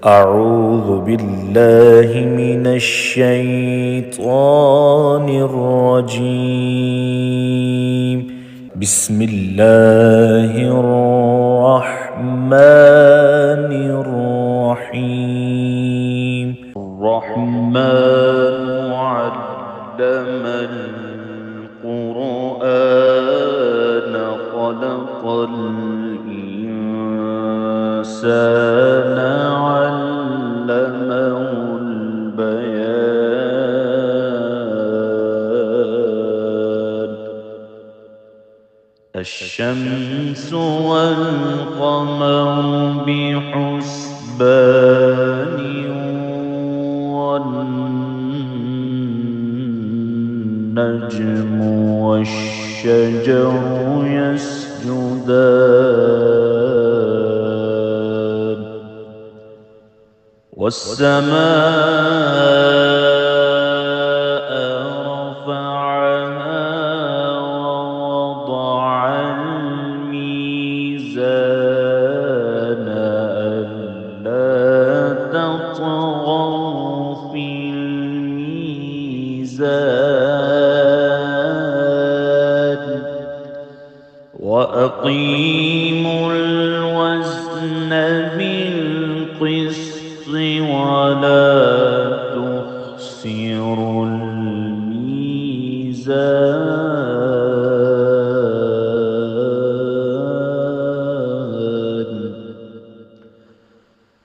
أعوذ بالله من الشيطان الرجيم. بسم الله الرحمن الرحيم. الرحمن علم القرآن خلق الإنسان علمه البيان. الشمس والقمر بحسبان والنجم والشجر يسجدان والسماء رفعها ووضع الميزان ألا تطغوا في الميزان وأقيموا الوزن بالقسط ولا تخسروا الميزان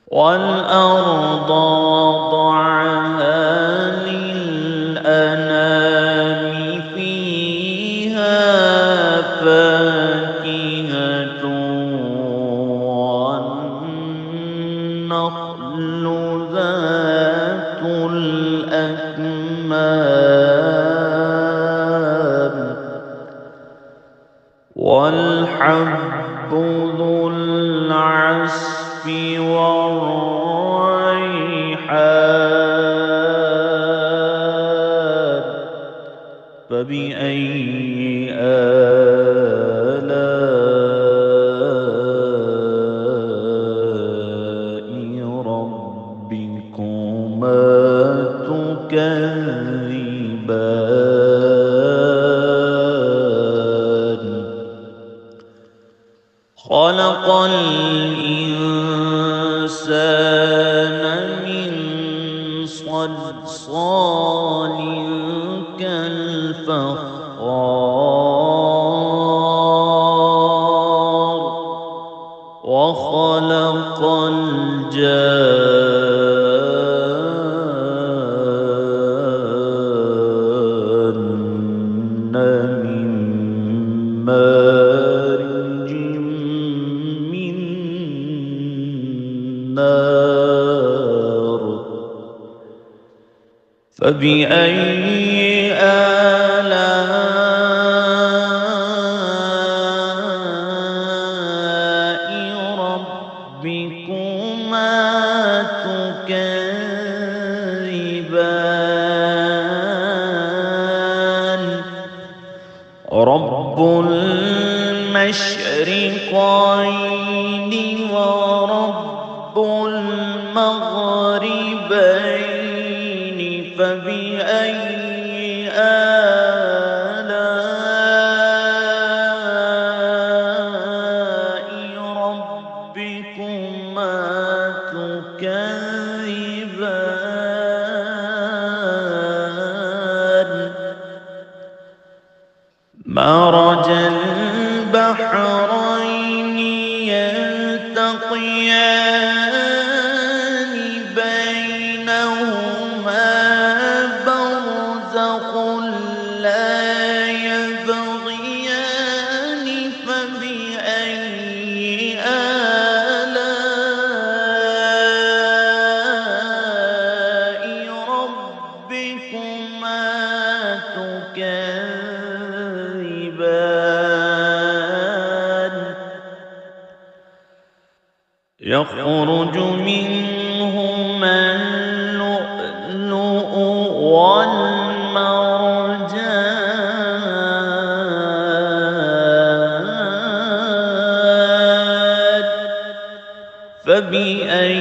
والأرض وضعها للأنام فيها فاكهة والنخل ذات الأكمام والحب ذو العصف والريحان. فبأي آلاء ربكما تكذبان. خلق الإنسان من صلصال كالفخار وخلق الجان من مارج من نار. فبأي آلاء ربكما تكذبان. رب المشرقين ورب المغربين. فبأي آلاء ربكما تكذبان. مرج البحرين يلتقيان بينهما برزخ لا يبغيان. فبأي آلاء ربكما تكذبان. يخرج منهما اللؤلؤ والمرجان. فبأي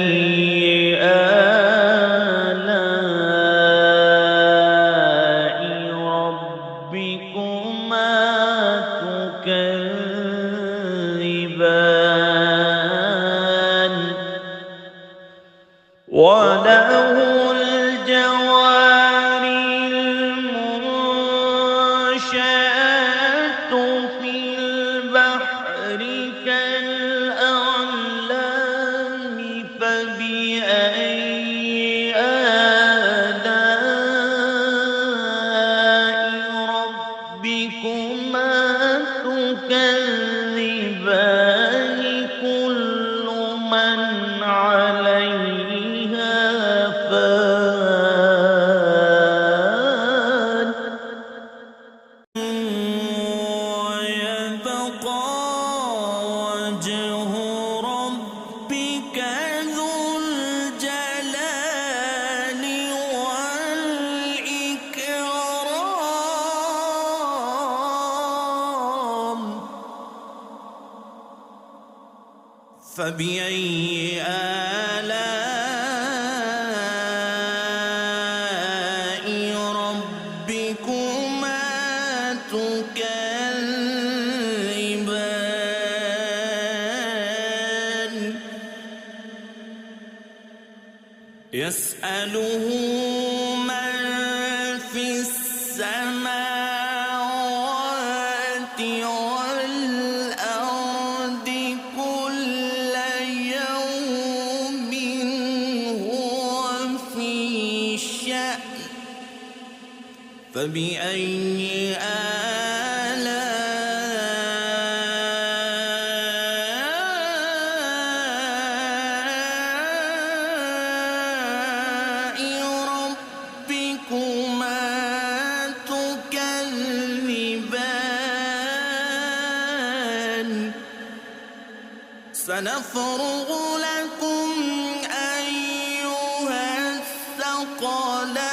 وله الجوار المنشآت في البحر كالأعلام فبأي آلاء ربكما تكذبان كل من عليها فان ويبقى وجه ربك ذو الجلال والإكرام فبأي آلاء ربكما تكذبان يسأله من في السماوات والأرض كل يوم هو في شأن فبأي آلاء ربكما تكذبان سنفرغ لكم أيها الثقلان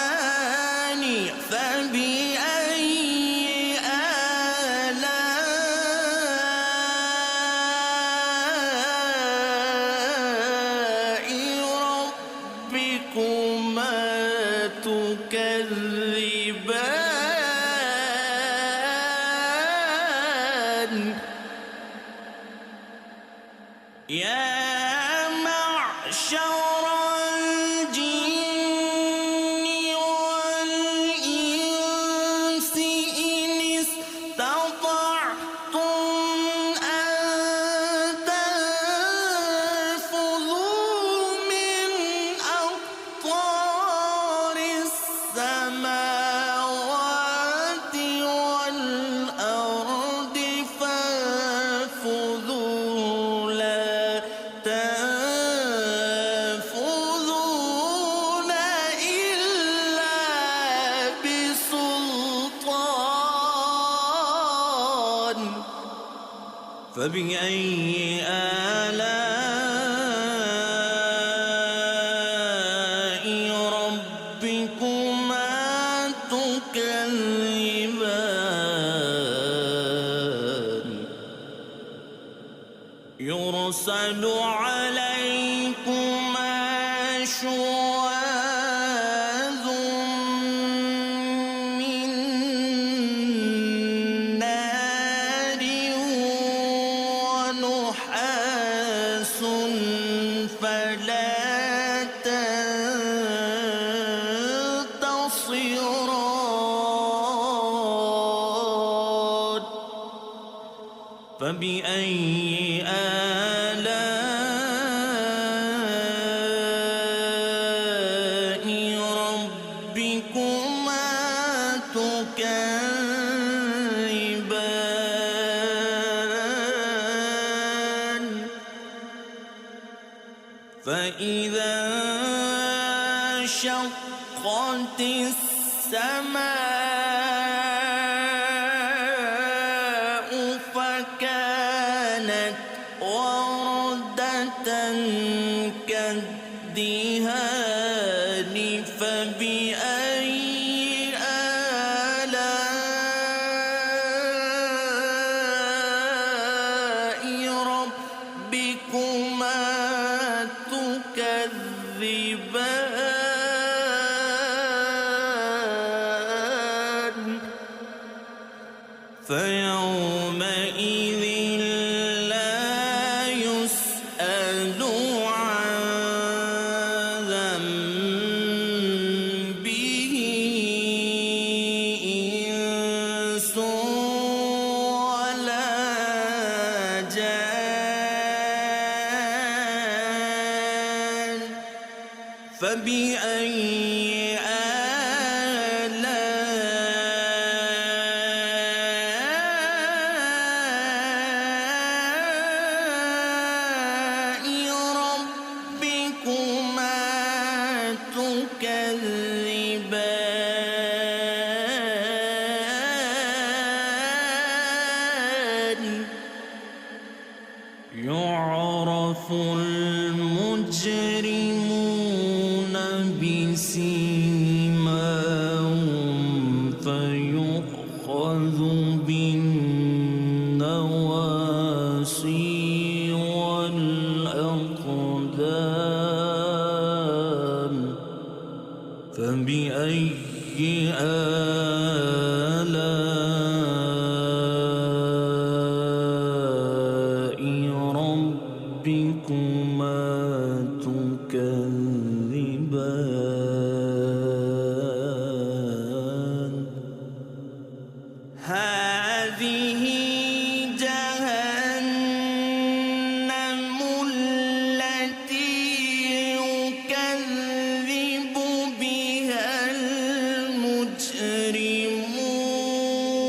فبأي آلاء ربكما تكذبان يا معشر الجن والإنس إن استطعتم أن تنفذوا من أقطار السماوات والأرض فانفذوا لا تنفذون إلا بسلطان فبأي آلاء ربكما تكذبان يرسل عليكما شواظ من نار ونحاس فلا تنتصران فبأي آلاء ربكما تكذبان فإذا انشقت السماء فكانت وردة كالدهان فبأي آلاء ربكما تكذبان فيومئذ لا يسأل عن فبأي آلاء ربكما تكذبان يعرف المجرمون بسيماهم فيؤخذ بالنواصي والأقدام فبأي آلاء ربكما تكذبان هذه جهنم التي يكذب بها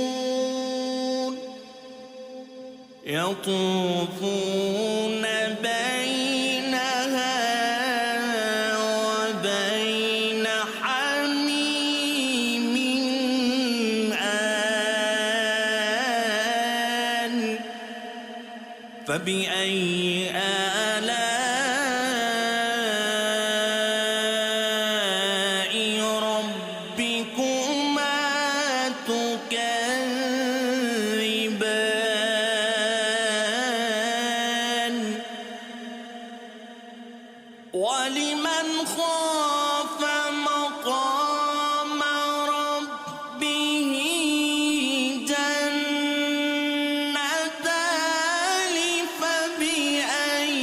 المجرمون يطوفون بينها وبين حميم آن فبأي آلاء ربكما تكذبان ولمن خاف مقام ربه جنتان فبأي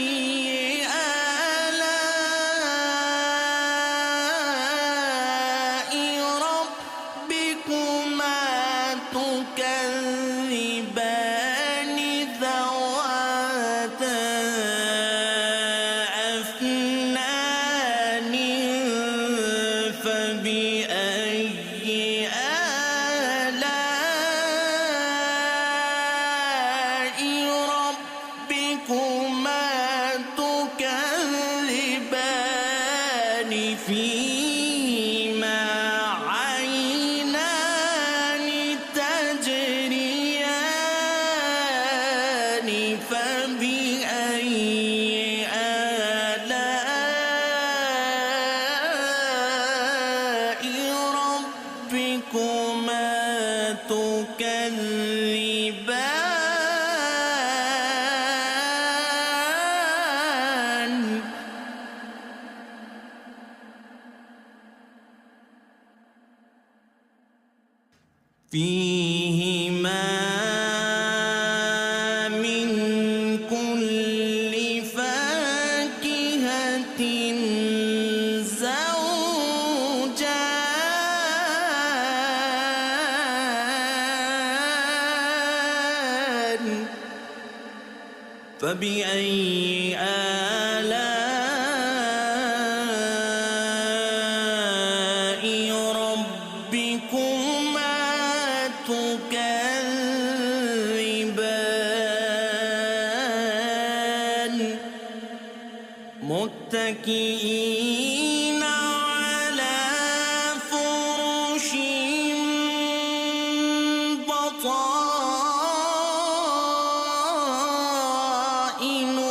آلاء ربكما تكذبان ذواتا أفنان فبأي آلاء ربكما تكذبان فيهما عينان تجريان فبأي آلاء ربكما تكذبان فيهما من كل فاكهة زوجان فبأي آلاء ربكما تكذبان متكئين على فرش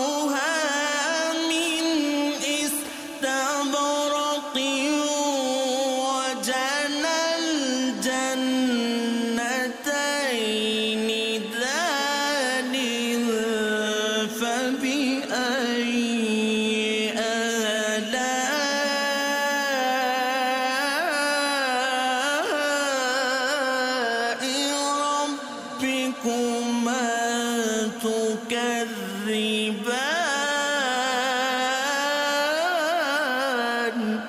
بطائنها من استبرق وجنى الجنتين دان فبأي آلاء ربكما تكذبان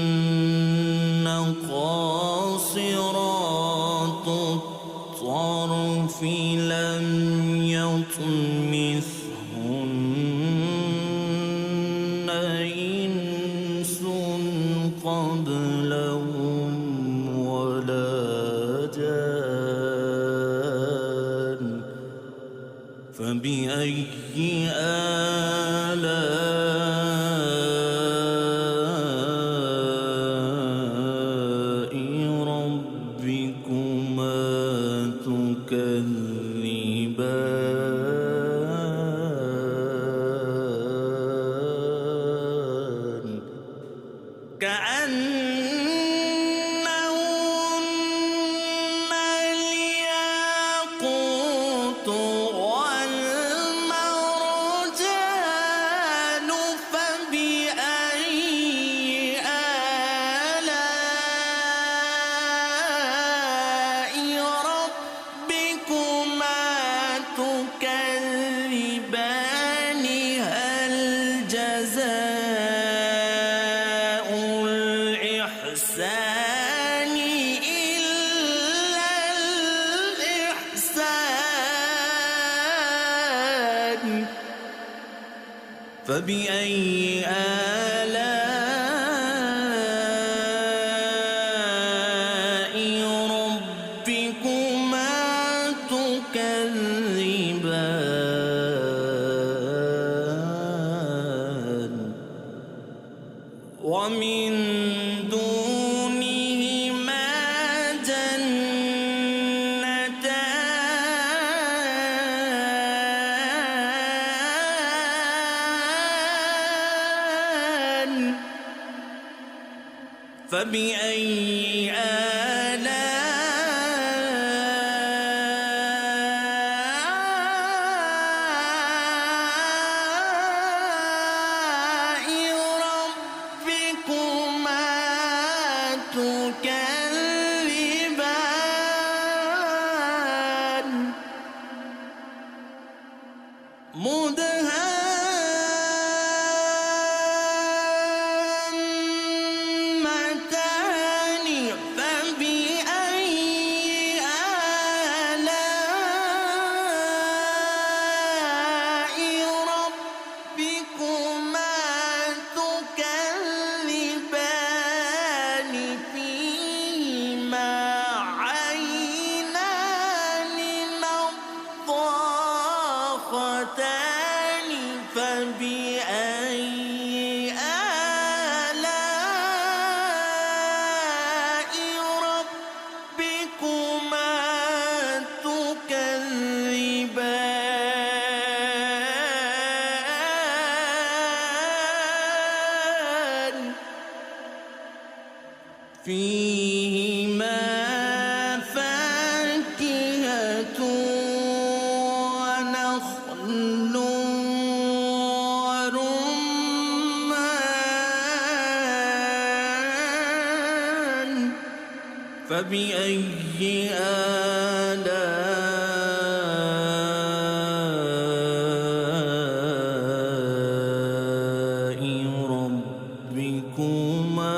فيهن قاصرات الطرف لم يطمثهن كأنهن الياقوت والمرجان فبأي آلاء ربكما تكذبان هل جزاء الإحسان إلا الإحسان فبأي آلاء ربكما تكذبان ومن دونهما جنتان فبأي آلاء ربكما تكذبان مدهامتان فبأي آلاء ربكما تكذبان فيهما عينان نضاختان فبأي آلاء ربكما تكذبان فيهما فاكهة ونخل ورمان فبأي آلاء ربكما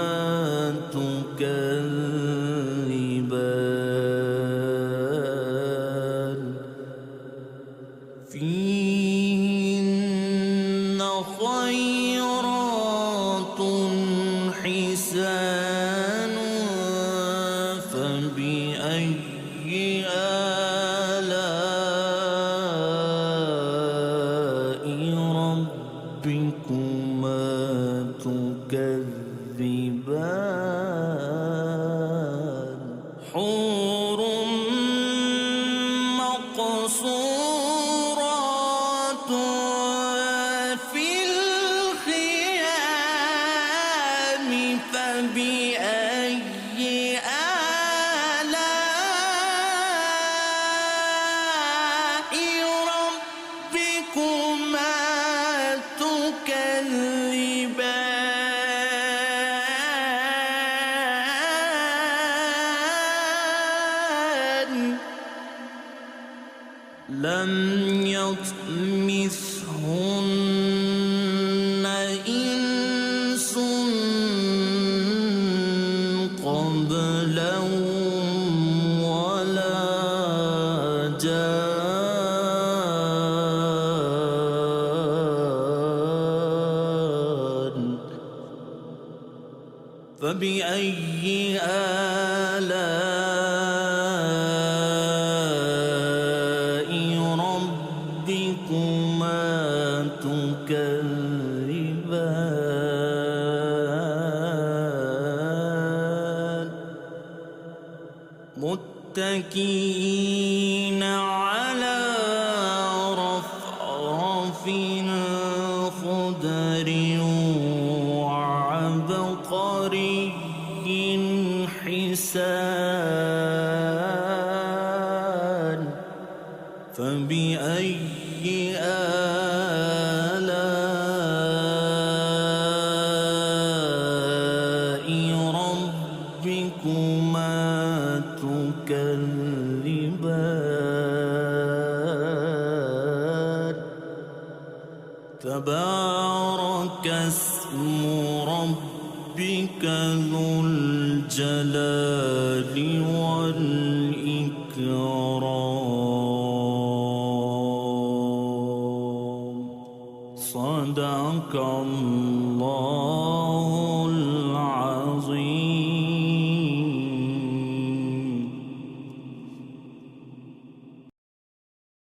تكذبان فيهن خيرات حسان فبأي آلاء ربكما تكذبان حور مقصورات في الخيام فبأي آلاء ربكما تكذبان لم يطمثهن إنس قبلهم ولا جان فبأي آلاء ربكما تكذبان متكئين على رفرف خضر وعبقر تبارك اسم ربك ذو الجلال والإكرام. صدق الله